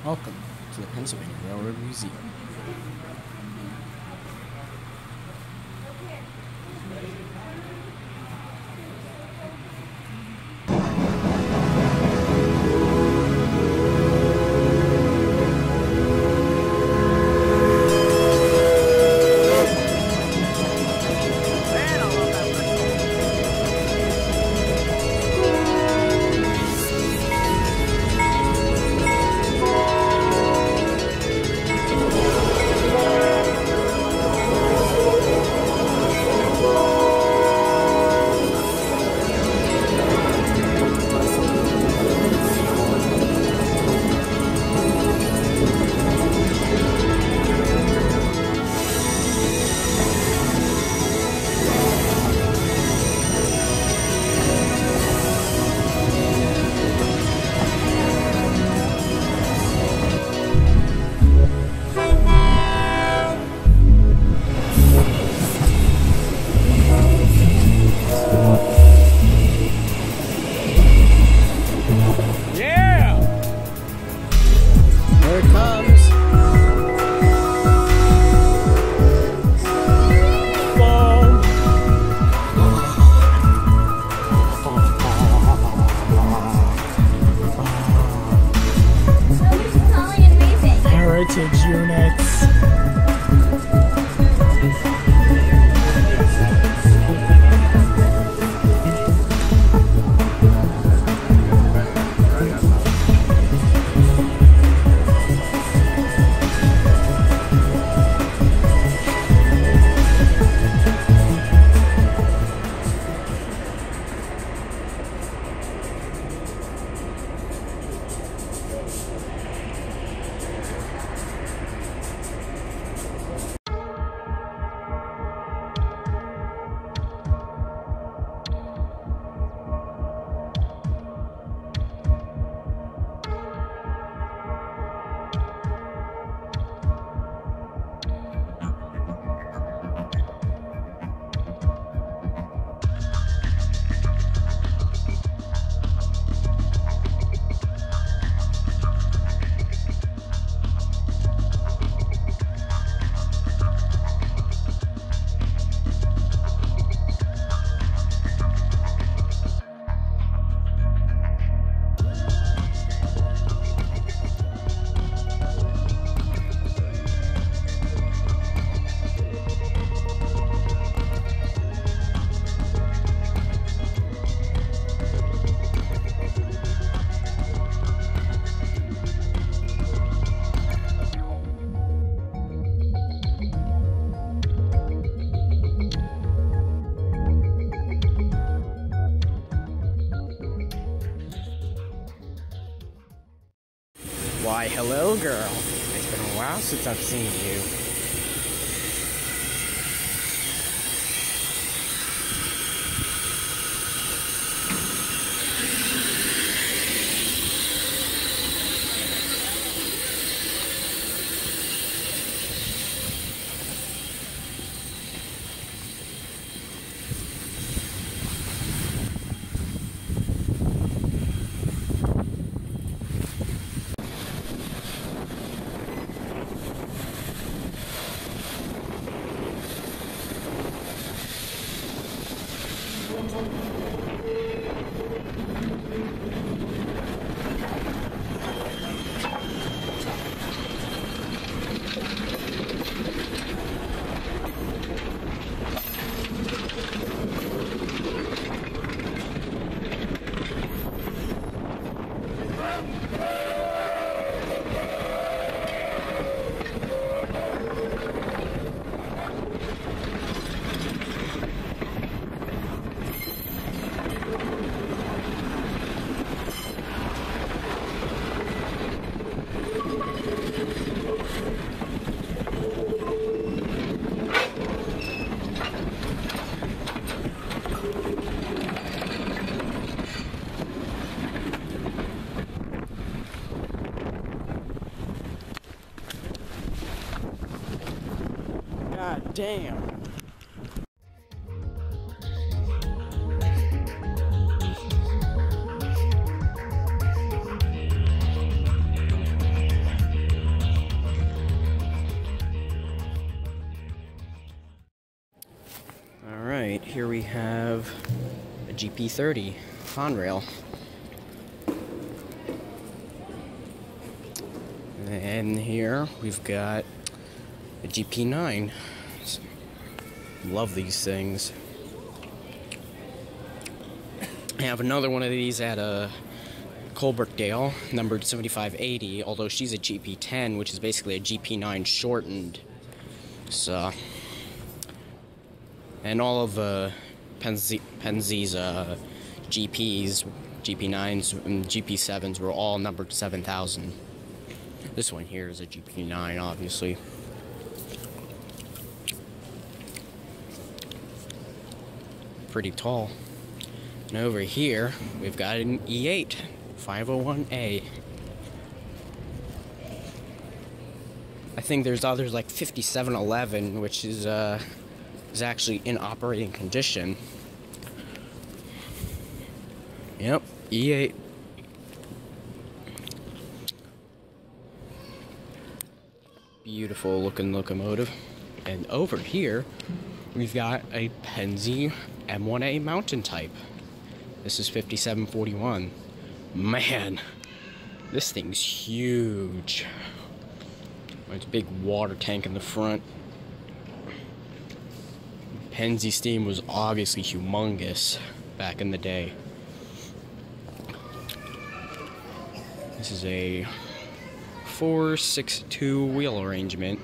Welcome to the Pennsylvania Railroad Museum. Units. Why, hello, girl. It's been a while since I've seen you. God damn. have a GP30 Conrail. And here we've got a GP9. Love these things. I have another one of these at a Colbrookdale, numbered 7580, although she's a GP10, which is basically a GP9 shortened. So, and all of Penzie's GPs, GP9s, and GP7s were all numbered 7000. This one here is a GP9, obviously. Pretty tall. And over here, we've got an E8 501A. I think there's others like 5711, which is actually in operating condition. Yep, E8. Beautiful looking locomotive. And over here, we've got a Penzie M1A mountain type. This is 5741. Man, this thing's huge. It's a big water tank in the front. Penzie steam was obviously humongous back in the day. This is a 462 wheel arrangement.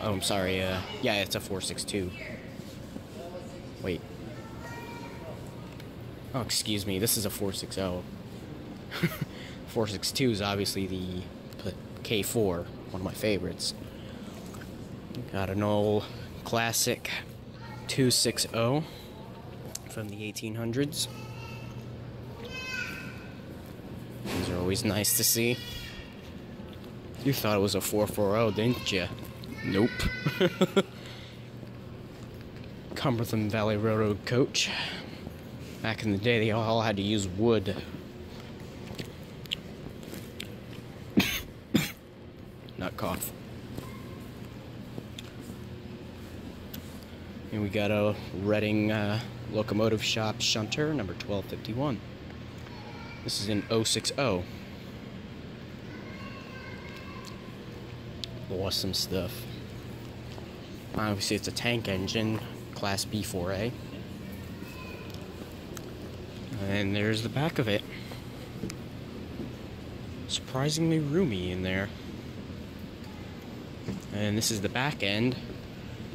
Oh, I'm sorry, yeah, it's a 462. Wait. Oh, excuse me, this is a 460. 462 is obviously the K4, one of my favorites. Got an old classic 260 from the 1800s. These are always nice to see. You thought it was a 440, didn't you? Nope. Cumberland Valley Railroad coach. Back in the day, they all had to use wood. Not cough. And we got a Reading Locomotive Shop shunter, number 1251. This is an 060. Awesome stuff. Obviously, it's a tank engine, Class B4A. And there's the back of it. Surprisingly roomy in there. And this is the back end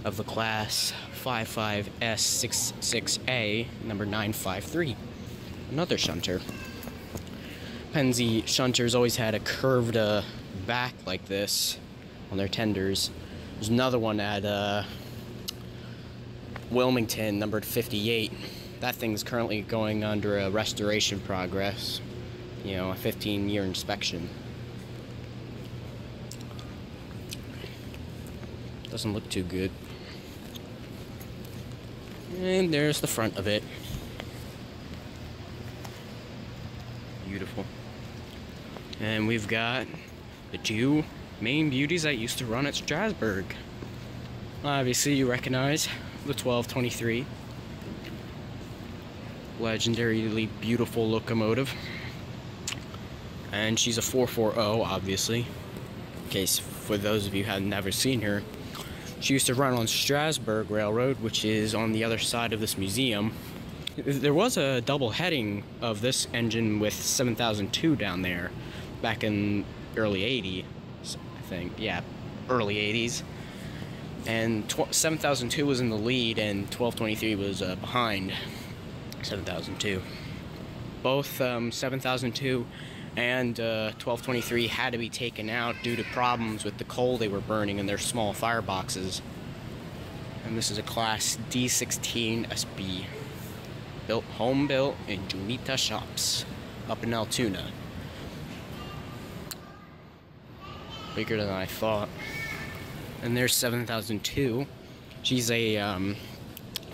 of the Class 55S66A, number 953. Another shunter. Penzie shunters always had a curved back like this on their tenders. There's another one at Wilmington, numbered 58. That thing's currently going under a restoration progress. You know, a 15-year inspection. Doesn't look too good. And there's the front of it. Beautiful. And we've got the two main beauties that used to run at Strasburg. Obviously, you recognize the 1223. Legendarily beautiful locomotive. And she's a 440, obviously. In case, for those of you who have never seen her. She used to run on Strasburg Railroad, which is on the other side of this museum. There was a double heading of this engine with 7002 down there back in early 80s, I think. Yeah, early 80s. And 7002 was in the lead and 1223 was behind 7002. Both 7002 and 1223 had to be taken out due to problems with the coal they were burning in their small fireboxes. And this is a Class D16 SB. Home built in Junita shops up in Altoona. Bigger than I thought. And there's 7002. She's a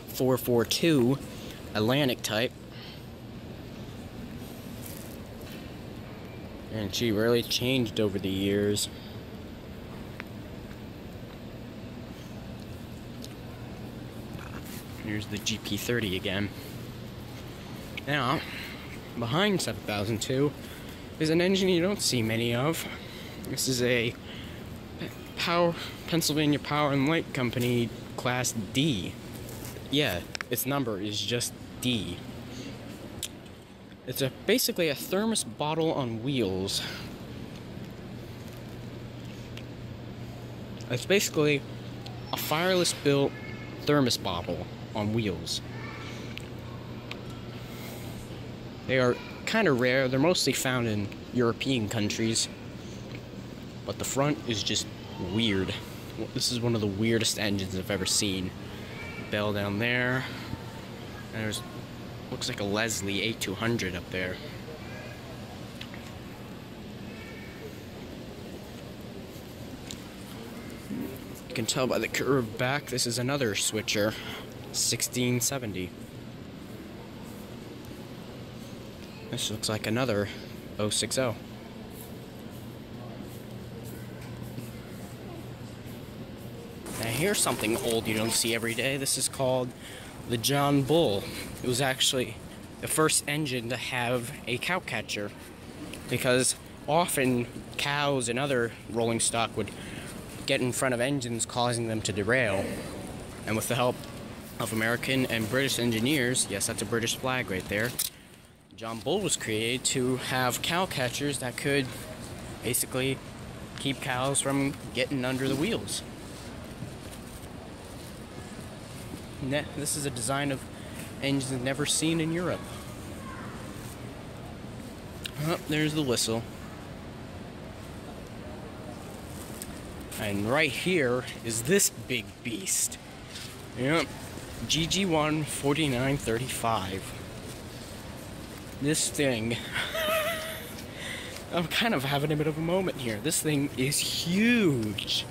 442 Atlantic type. And she really changed over the years. Here's the GP30 again. Now, behind 7002 is an engine you don't see many of. This is a Pennsylvania Power and Light Company Class D. Yeah, its number is just D. It's basically a thermos bottle on wheels. It's basically a fireless built thermos bottle on wheels. They are kind of rare. They're mostly found in European countries. But the front is just weird. This is one of the weirdest engines I've ever seen. Bell down there. And there's, looks like a Leslie 8200 up there. You can tell by the curved back, this is another switcher, 1670. This looks like another 060. Now here's something old you don't see every day. This is called the John Bull. It was actually the first engine to have a cow catcher, because often cows and other rolling stock would get in front of engines, causing them to derail. And with the help of American and British engineers, yes, that's a British flag right there, John Bull was created to have cow catchers that could basically keep cows from getting under the wheels. This is a design of engines never seen in Europe. Oh, there's the whistle. And right here is this big beast. Yep, GG1 4935. This thing, I'm kind of having a bit of a moment here. This thing is huge.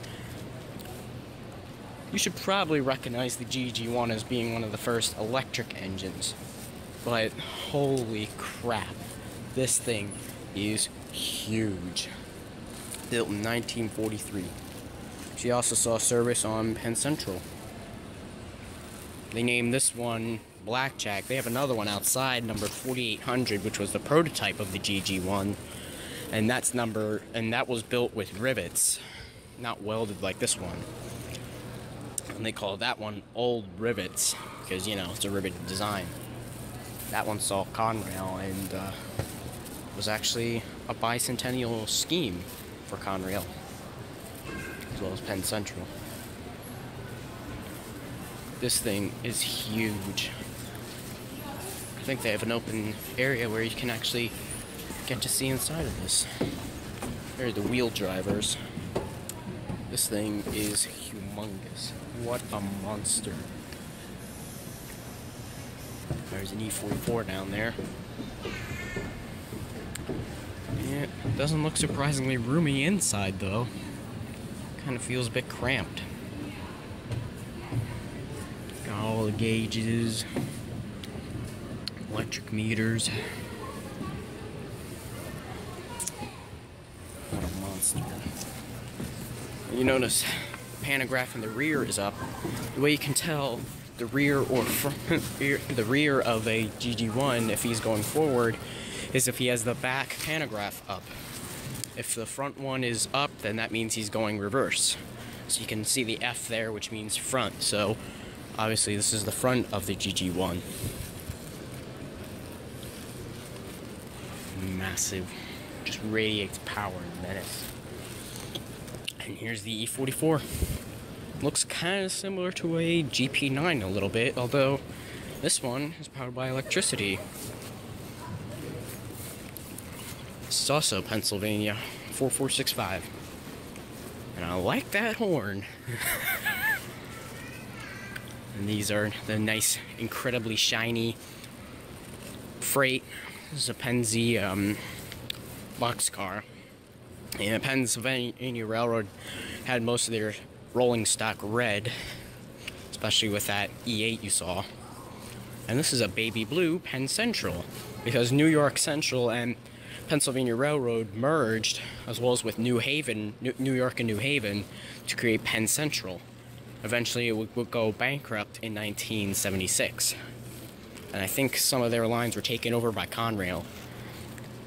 You should probably recognize the GG1 as being one of the first electric engines. But holy crap, this thing is huge. Built in 1943. She also saw service on Penn Central. They named this one Blackjack. They have another one outside, number 4800, which was the prototype of the GG1. And that was built with rivets, not welded like this one. And they call that one Old Rivets, because, you know, it's a riveted design. That one saw Conrail, and was actually a bicentennial scheme for Conrail, as well as Penn Central. This thing is huge. I think they have an open area where you can actually get to see inside of this. There are the wheel drivers. This thing is humongous. What a monster. There's an E44 down there. Yeah, it doesn't look surprisingly roomy inside though. Kind of feels a bit cramped. Got all the gauges, electric meters. What a monster. You notice the pantograph in the rear is up. The way you can tell the rear or front, the rear of a GG1 if he's going forward is if he has the back pantograph up. If the front one is up, then that means he's going reverse. So you can see the F there, which means front. So obviously this is the front of the GG1. Massive. Just radiates power and menace. And here's the E44. Looks kind of similar to a GP9 a little bit, although this one is powered by electricity. This is also Pennsylvania 4465. And I like that horn. And these are the nice, incredibly shiny freight. This is a Pennsy boxcar. And the Pennsylvania Railroad had most of their rolling stock red, especially with that E8 you saw. And this is a baby blue Penn Central, because New York Central and Pennsylvania Railroad merged, as well as with New York and New Haven, to create Penn Central. Eventually, it would go bankrupt in 1976. And I think some of their lines were taken over by Conrail.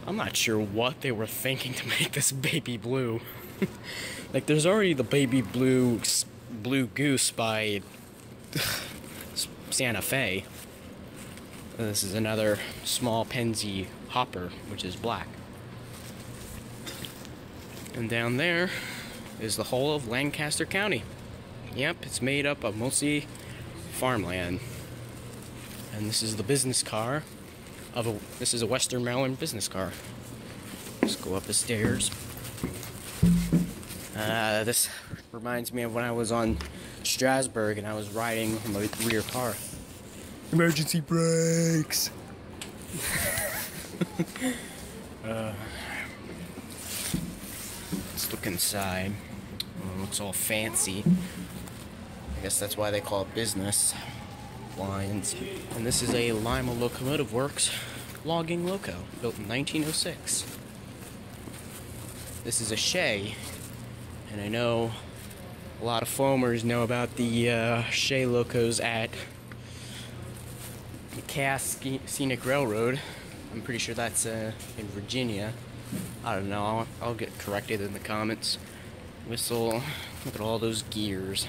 I'm not sure what they were thinking to make this baby blue. Like, there's already the baby blue Goose by Santa Fe. This is another small Penzi hopper, which is black. And down there is the whole of Lancaster County. Yep, it's made up of mostly farmland. And this is the business car this is a Western Maryland business car. Let's go up the stairs. This reminds me of when I was on Strasburg and I was riding in my rear car. Emergency brakes! Let's look inside. Oh, it's all fancy. I guess that's why they call it business lines. And this is a Lima Locomotive Works logging loco, built in 1906. This is a Shay, and I know a lot of foamers know about the Shay locos at the Cass Scenic Railroad. I'm pretty sure that's in Virginia. I don't know, I'll get corrected in the comments. Whistle, look at all those gears.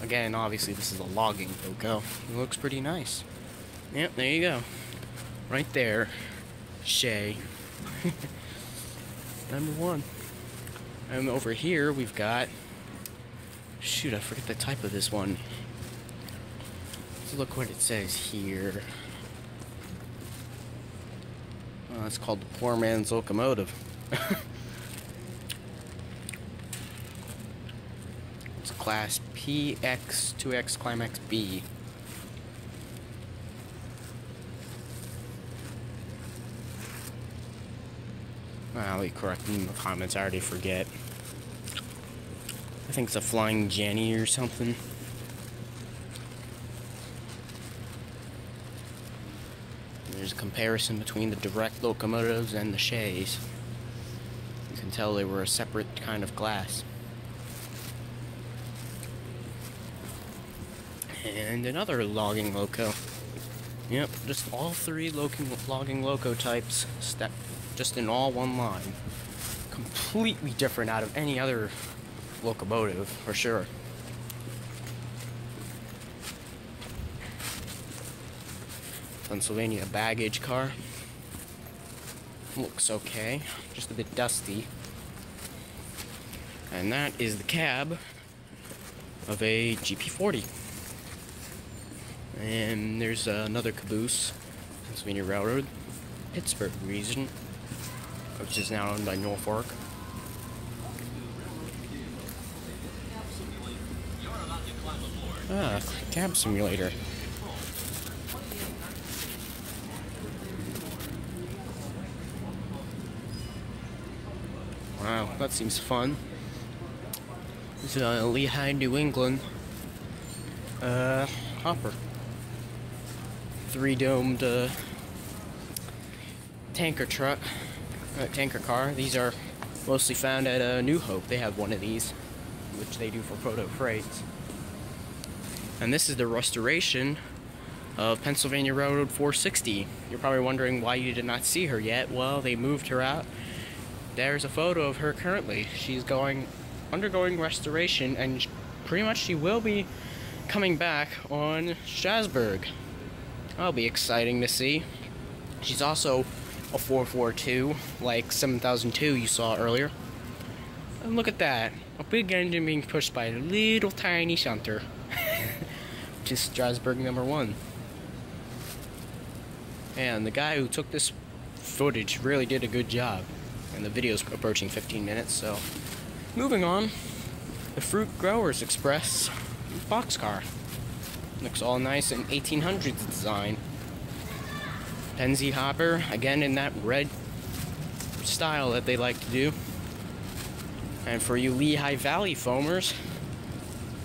Again, obviously this is a logging loco. It looks pretty nice. Yep, there you go. Right there. Shay. Number 1. And over here we've got... Shoot, I forget the type of this one. Let's look what it says here. Oh, it's called the Poor Man's Locomotive. It's Class PX 2X Climax B. I'll be correcting in the comments, I already forget. I think it's a Flying Jenny or something. There's a comparison between the direct locomotives and the Shays. You can tell they were a separate kind of glass. And another logging loco. Yep, just all 3 logging loco types just in all one line. Completely different out of any other locomotive, for sure. Pennsylvania baggage car. Looks okay, just a bit dusty. And that is the cab of a GP40. And there's another caboose, Pennsylvania Railroad, Pittsburgh region, which is now owned by Norfolk. Cab simulator. Wow, that seems fun. This is a Lehigh, New England hopper. 3-domed tanker car. These are mostly found at New Hope. They have one of these, which they do for proto freights. And this is the restoration of Pennsylvania Railroad 460. You're probably wondering why you did not see her yet. Well, they moved her out. There's a photo of her currently. She's undergoing restoration, and pretty much she will be coming back on Strasburg. That'll be exciting to see. She's also a 442, like 7002 you saw earlier. And look at that. A big engine being pushed by a little tiny shunter. Which is Strasburg number 1. And the guy who took this footage really did a good job. And the video's approaching 15 minutes, so... Moving on. The Fruit Growers Express boxcar. Looks all nice in 1800s design. Penzi hopper, again in that red style that they like to do. And for you Lehigh Valley foamers,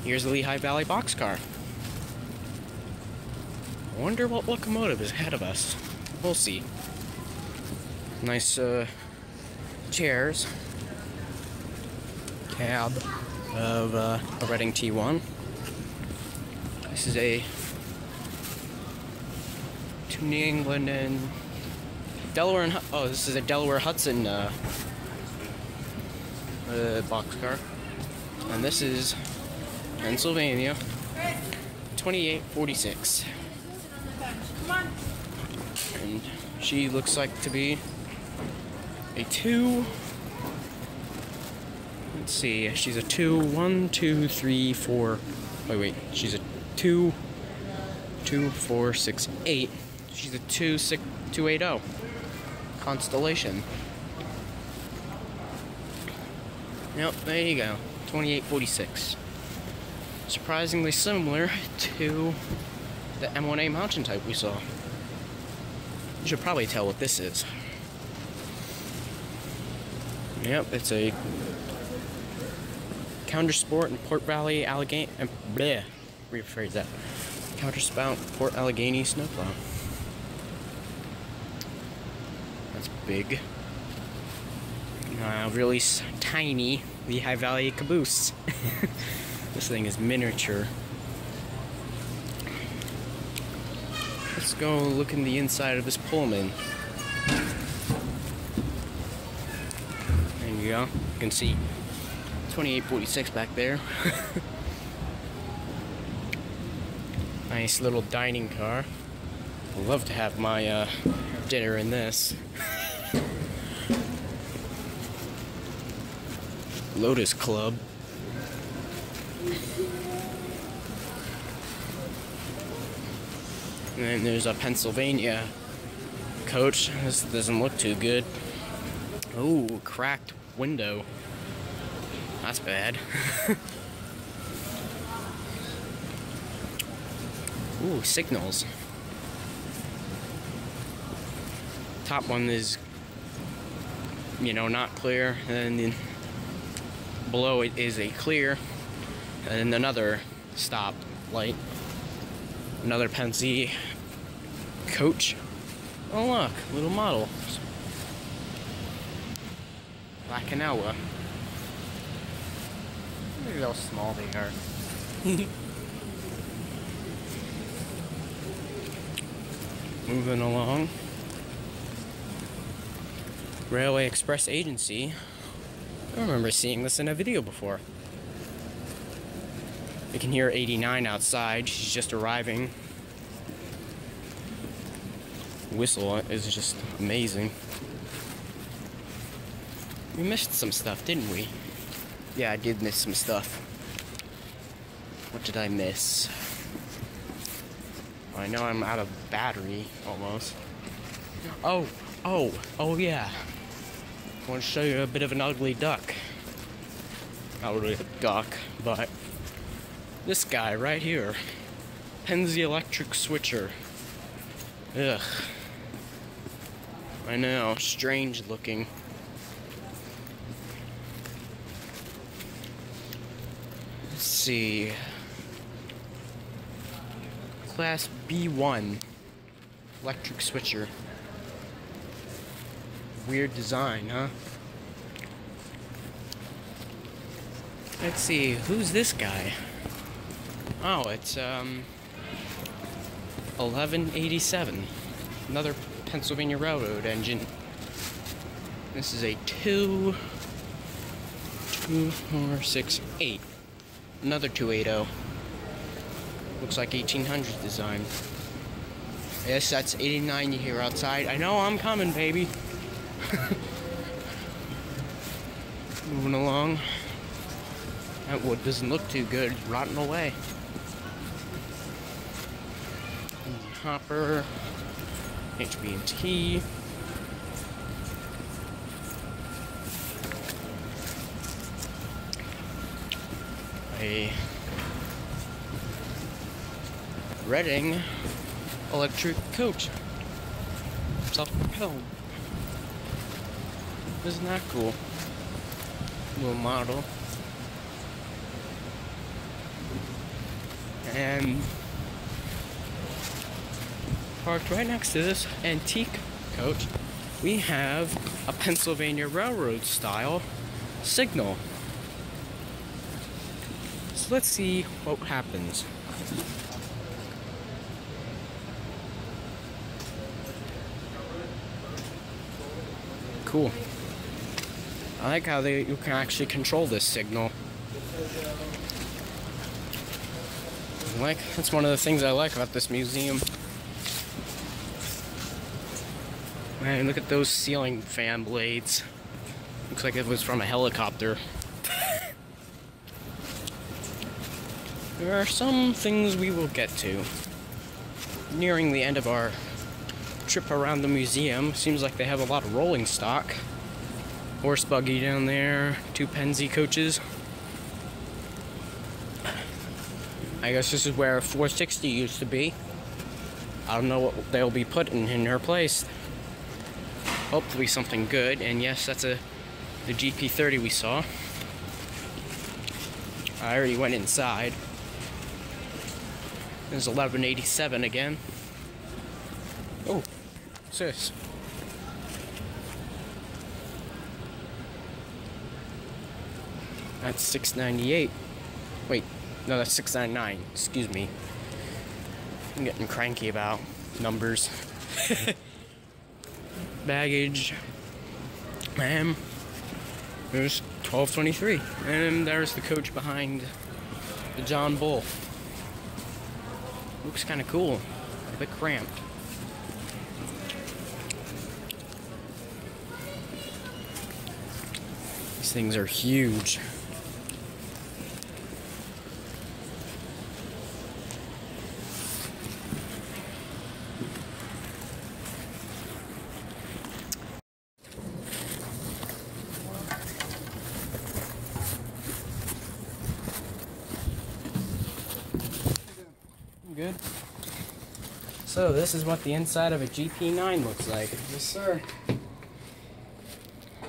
here's the Lehigh Valley boxcar. I wonder what locomotive is ahead of us. We'll see. Nice chairs. Cab. of a Reading T1. This is a to New England and Delaware and this is a Delaware Hudson boxcar, and this is Pennsylvania 2846. And she looks like to be a 2. Let's see, she's a 2, 1, 2, 3, 4. Wait, she's a 2, 2, 4, 6, 8. She's a 280 Constellation. Yep, there you go. 2846. Surprisingly similar to the M1A mountain type we saw. You should probably tell what this is. Yep, it's a Countersport and Port Valley Allegheny. Rephrase that. Counterspout Port Allegheny snowplow. That's big. Really tiny Lehigh Valley caboose. This thing is miniature. Let's go look in the inside of this Pullman. There you go. You can see 2846 back there. Nice little dining car. I'd love to have my dinner in this. Lotus Club. And then there's a Pennsylvania coach. This doesn't look too good. Ooh, cracked window. That's bad. Ooh, signals. Top one is, not clear, and then below it is a clear, and another stop light. Another Pennsy coach. Oh look, little model. Black and Ella. Look at how small they are. Moving along. Railway Express Agency. I remember seeing this in a video before. You can hear 89 outside. She's just arriving. Whistle is just amazing. We missed some stuff, didn't we? Yeah, I did miss some stuff. What did I miss? I know I'm out of battery, almost. Oh yeah. I want to show you a bit of an ugly duck. Not really a duck, but this guy right here. Pennsy electric switcher. Ugh. I know, strange looking. Let's see. Class B1 electric switcher. Weird design, huh? Let's see, who's this guy? Oh, it's 1187. Another Pennsylvania Railroad engine. This is a 2, 4, 6, 8. Another 280. Looks like 1800s design. Yes, that's 89 you hear outside. I know I'm coming, baby. Moving along. That wood doesn't look too good. It's rotting away. Hopper. HB&T. A Reading electric coach. Self-propelled. Isn't that cool? Little model. And parked right next to this antique coach, we have a Pennsylvania Railroad style signal. So let's see what happens. Cool. I like how you can actually control this signal. That's one of the things I like about this museum. Man, look at those ceiling fan blades. Looks like it was from a helicopter. There are some things we will get to. Nearing the end of our trip around the museum, seems like they have a lot of rolling stock. Horse buggy down there, 2 Penzi coaches. I guess this is where 460 used to be. I don't know what they'll be putting in her place. Hopefully something good, and yes, that's the GP30 we saw. I already went inside. There's 1187 again. Oh, what's this? That's 698. Wait, no, that's 699. Excuse me. I'm getting cranky about numbers. Baggage. There's 1223. And there's the coach behind the John Bull. Looks kind of cool. A bit cramped. These things are huge. Good. So this is what the inside of a GP9 looks like. Yes, sir.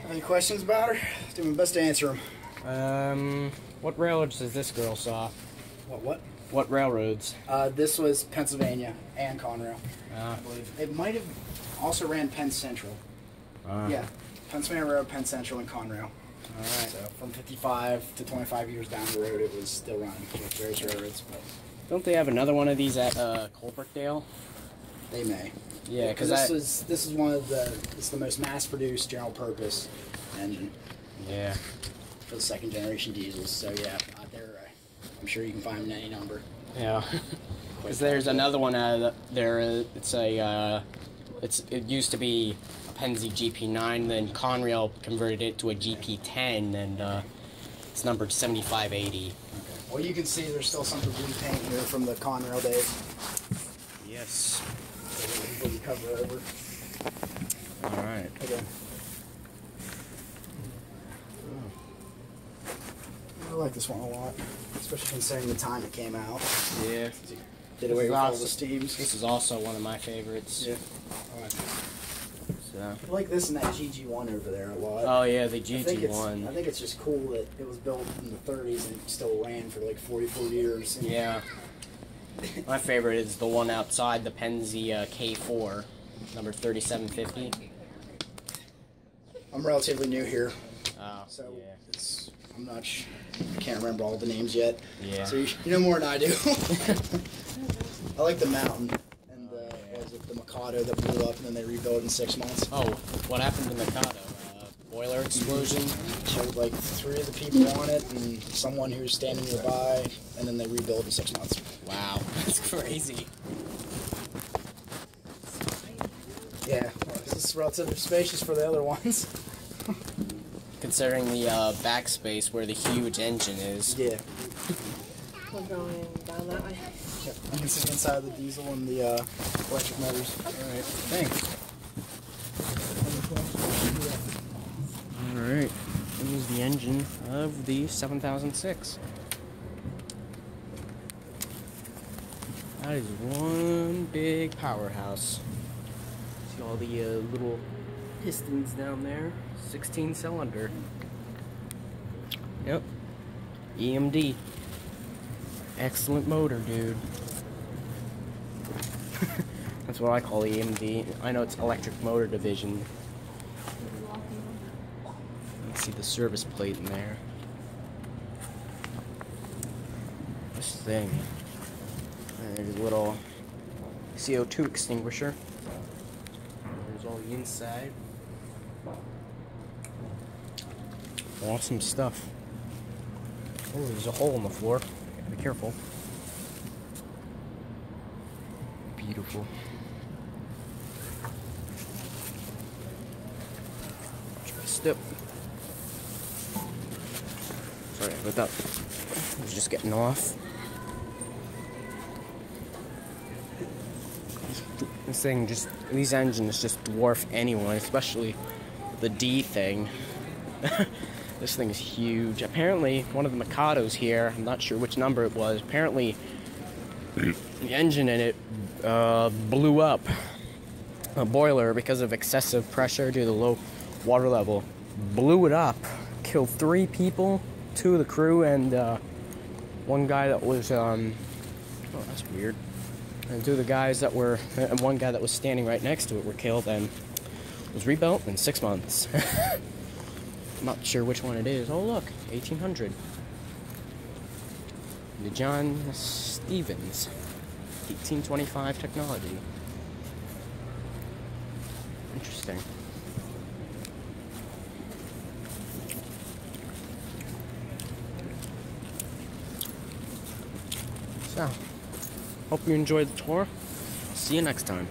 Any questions about her? Do my best to answer them. What railroads does this girl saw? What? What railroads? This was Pennsylvania and Conrail, I believe. It might have also ran Penn Central. Yeah, Pennsylvania Road, Penn Central, and Conrail. All right. So from 55 to 25 years down the road, it was still running with various railroads. But don't they have another one of these at Colbrookdale? they may. Yeah, because this is one of it's the most mass-produced general-purpose engine. Yeah. For the second generation diesels. So yeah, out there, I'm sure you can find them in any number. Yeah. Because there's another one there. It used to be a Penzi GP9, then Conrail converted it to a GP10, and it's numbered 7580. Okay. Well, you can see there's still some debris paint here from the Conrail days. Yes. So we'll cover over. All right. Okay. I like this one a lot, especially considering the time it came out. Yeah. Did away with all the steams. This is also one of my favorites. Yeah. All right. So. I like this and that GG1 over there a lot. Oh yeah, the GG1. I think it's just cool that it was built in the 30s and it still ran for like 44 years. And yeah. My favorite is the one outside, the Penzi K4, number 3750. I'm relatively new here, so yeah. I can't remember all the names yet. Yeah. So you know more than I do. I like the Mountain and was it the Mikado that blew up and then they rebuilt in 6 months. Oh, what happened to Mikado? Boiler explosion? Showed like 3 of the people on it and someone who was standing nearby, and then they rebuilt in 6 months. Wow, that's crazy. Yeah, this is relatively spacious for the other ones. Considering the backspace where the huge engine is. Yeah. We're going down that way. Yep. You can see inside the diesel and the electric motors. Alright, thanks. Alright, here's the engine of the 7006. That is one big powerhouse. See all the little pistons down there. 16 cylinder. Yep. EMD. Excellent motor, dude. That's what I call EMD. I know it's electric motor division. You can see the service plate in there. this thing. There's a little CO2 extinguisher. There's all the inside. Awesome stuff. Oh, there's a hole in the floor. Gotta be careful. Beautiful. Watch my step. Sorry about that. I was just getting off. These engines just dwarf anyone, especially the D thing. This thing's huge. Apparently, one of the Mikados here, I'm not sure which number it was, apparently the engine in it blew up. A boiler, because of excessive pressure due to the low water level, blew it up, killed 3 people, 2 of the crew, and one guy that was, oh, that's weird. And 2 of the guys that were, and one guy that was standing right next to it were killed and was rebuilt in 6 months. I'm not sure which one it is. Oh, look, 1800. The John Stevens, 1825 technology. Interesting. So, hope you enjoyed the tour. See you next time.